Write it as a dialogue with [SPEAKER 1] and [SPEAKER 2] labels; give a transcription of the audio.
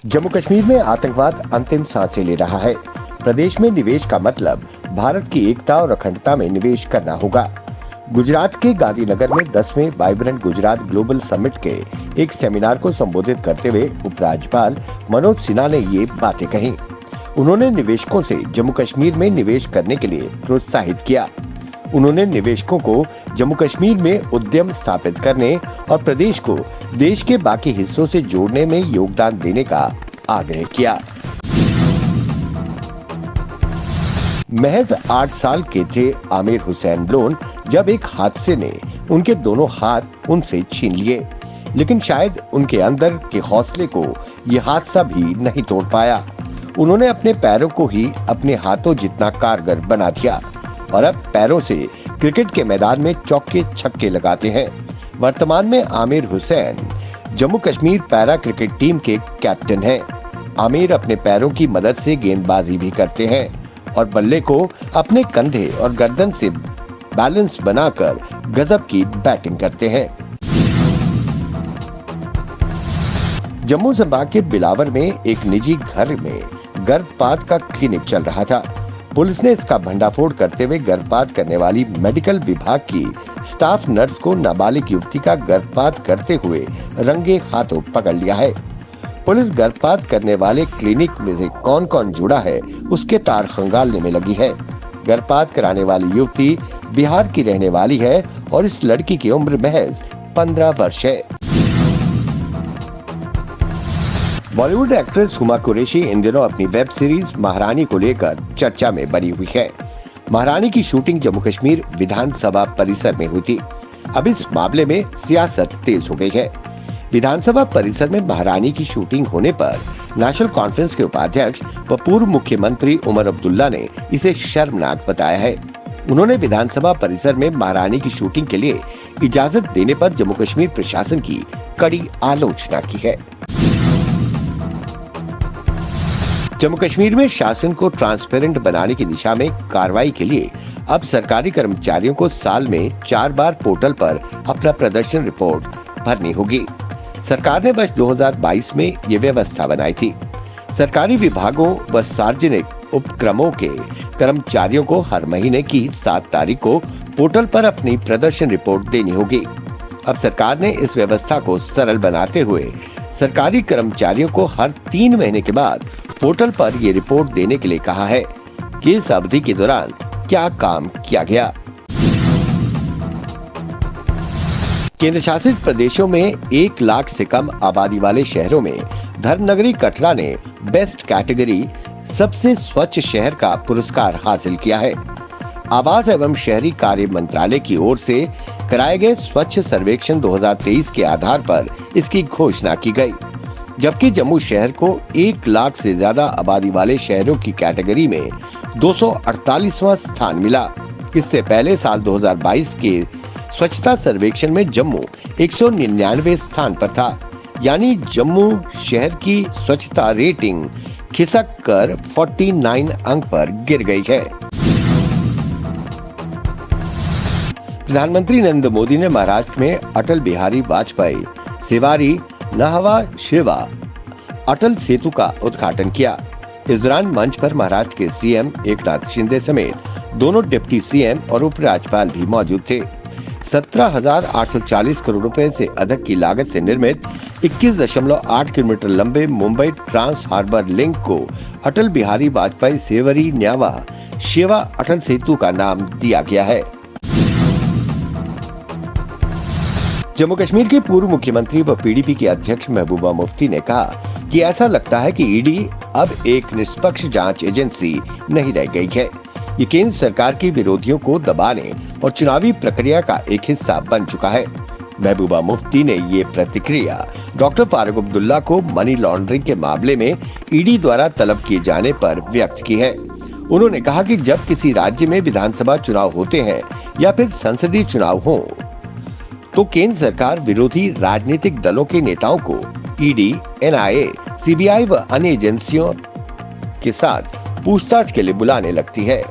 [SPEAKER 1] जम्मू कश्मीर में आतंकवाद अंतिम सांसें ले रहा है। प्रदेश में निवेश का मतलब भारत की एकता और अखंडता में निवेश करना होगा। गुजरात के गांधीनगर में 10वें वाइब्रेंट गुजरात ग्लोबल समिट के एक सेमिनार को संबोधित करते हुए उपराज्यपाल मनोज सिन्हा ने ये बातें कही। उन्होंने निवेशकों से जम्मू कश्मीर में निवेश करने के लिए प्रोत्साहित किया। उन्होंने निवेशकों को जम्मू कश्मीर में उद्यम स्थापित करने और प्रदेश को देश के बाकी हिस्सों से जोड़ने में योगदान देने का आग्रह किया। महज 8 साल के थे आमिर हुसैन लोन जब एक हादसे ने उनके दोनों हाथ उनसे छीन लिए, लेकिन शायद उनके अंदर के हौसले को यह हादसा भी नहीं तोड़ पाया। उन्होंने अपने पैरों को ही अपने हाथों जितना कारगर बना दिया और अब पैरों से क्रिकेट के मैदान में चौके छक्के लगाते हैं। वर्तमान में Aamir Hussain Jammu Kashmir para cricket team के कैप्टन हैं। आमिर अपने पैरों की मदद से गेंदबाजी भी करते हैं और बल्ले को अपने कंधे और गर्दन से बैलेंस बनाकर गजब की बैटिंग करते हैं। जम्मू संभाग के बिलावर में एक निजी घर में गर्भपात का क्लिनिक चल रहा था। पुलिस ने इसका भंडाफोड़ करते हुए गर्भपात करने वाली मेडिकल विभाग की स्टाफ नर्स को नाबालिग युवती का गर्भपात करते हुए रंगे हाथों पकड़ लिया है। पुलिस गर्भपात करने वाले क्लिनिक में से कौन कौन जुड़ा है उसके तार खंगालने में लगी है। गर्भपात कराने वाली युवती बिहार की रहने वाली है और इस लड़की की उम्र महज 15 वर्ष है। बॉलीवुड एक्ट्रेस हुमा कुरैशी इन दिनों अपनी वेब सीरीज महारानी को लेकर चर्चा में बनी हुई है। महारानी की शूटिंग जम्मू कश्मीर विधानसभा परिसर में हुई थी। अब इस मामले में सियासत तेज हो गई है। विधानसभा परिसर में महारानी की शूटिंग होने पर नेशनल कॉन्फ्रेंस के उपाध्यक्ष व पूर्व मुख्यमंत्री उमर अब्दुल्ला ने इसे शर्मनाक बताया है। उन्होंने विधानसभा परिसर में महारानी की शूटिंग के लिए इजाजत देने पर जम्मू कश्मीर प्रशासन की कड़ी आलोचना की है। जम्मू कश्मीर में शासन को ट्रांसपेरेंट बनाने की दिशा में कार्रवाई के लिए अब सरकारी कर्मचारियों को साल में 4 बार पोर्टल पर अपना प्रदर्शन रिपोर्ट भरनी होगी। सरकार ने वर्ष 2022 में ये व्यवस्था बनाई थी। सरकारी विभागों व सार्वजनिक उपक्रमों के कर्मचारियों को हर महीने की 7 तारीख को पोर्टल पर अपनी प्रदर्शन रिपोर्ट देनी होगी। अब सरकार ने इस व्यवस्था को सरल बनाते हुए सरकारी कर्मचारियों को हर 3 महीने के बाद पोर्टल पर ये रिपोर्ट देने के लिए कहा है कि इस अवधि के दौरान क्या काम किया गया। केंद्र शासित प्रदेशों में 1 लाख से कम आबादी वाले शहरों में धर्मनगरी कटरा ने बेस्ट कैटेगरी सबसे स्वच्छ शहर का पुरस्कार हासिल किया है। आवास एवं शहरी कार्य मंत्रालय की ओर से कराए गए स्वच्छ सर्वेक्षण 2023 के आधार पर इसकी घोषणा की गई, जबकि जम्मू शहर को 1 लाख से ज्यादा आबादी वाले शहरों की कैटेगरी में 248वां स्थान मिला। इससे पहले साल 2022 के स्वच्छता सर्वेक्षण में जम्मू 199वें स्थान पर था, यानी जम्मू शहर की स्वच्छता रेटिंग खिसक कर 49 अंक पर गिर गई है। प्रधानमंत्री नरेंद्र मोदी ने महाराष्ट्र में अटल बिहारी वाजपेयी सेवारी नाहवा शिवा अटल सेतु का उद्घाटन किया। इस दौरान मंच पर महाराष्ट्र के सीएम एकनाथ शिंदे समेत दोनों डिप्टी सीएम और उपराज्यपाल भी मौजूद थे। 17,840 करोड़ रुपए से अधिक की लागत से निर्मित 21.8 किलोमीटर लंबे मुंबई ट्रांस हार्बर लिंक को अटल बिहारी वाजपेयी सेवरी न्यावा शिवा अटल सेतु का नाम दिया गया है। जम्मू कश्मीर के पूर्व मुख्यमंत्री व पीडीपी के अध्यक्ष महबूबा मुफ्ती ने कहा कि ऐसा लगता है कि ईडी अब एक निष्पक्ष जांच एजेंसी नहीं रह गई है। ये केंद्र सरकार के विरोधियों को दबाने और चुनावी प्रक्रिया का एक हिस्सा बन चुका है। महबूबा मुफ्ती ने ये प्रतिक्रिया डॉक्टर फारूक अब्दुल्ला को मनी लॉन्ड्रिंग के मामले में ईडी द्वारा तलब किए जाने पर व्यक्त की है। उन्होंने कहा कि जब किसी राज्य में विधानसभा चुनाव होते हैं या फिर संसदीय चुनाव हो, तो केंद्र सरकार विरोधी राजनीतिक दलों के नेताओं को ईडी, एनआईए, सीबीआई व अन्य एजेंसियों के साथ पूछताछ के लिए बुलाने लगती है।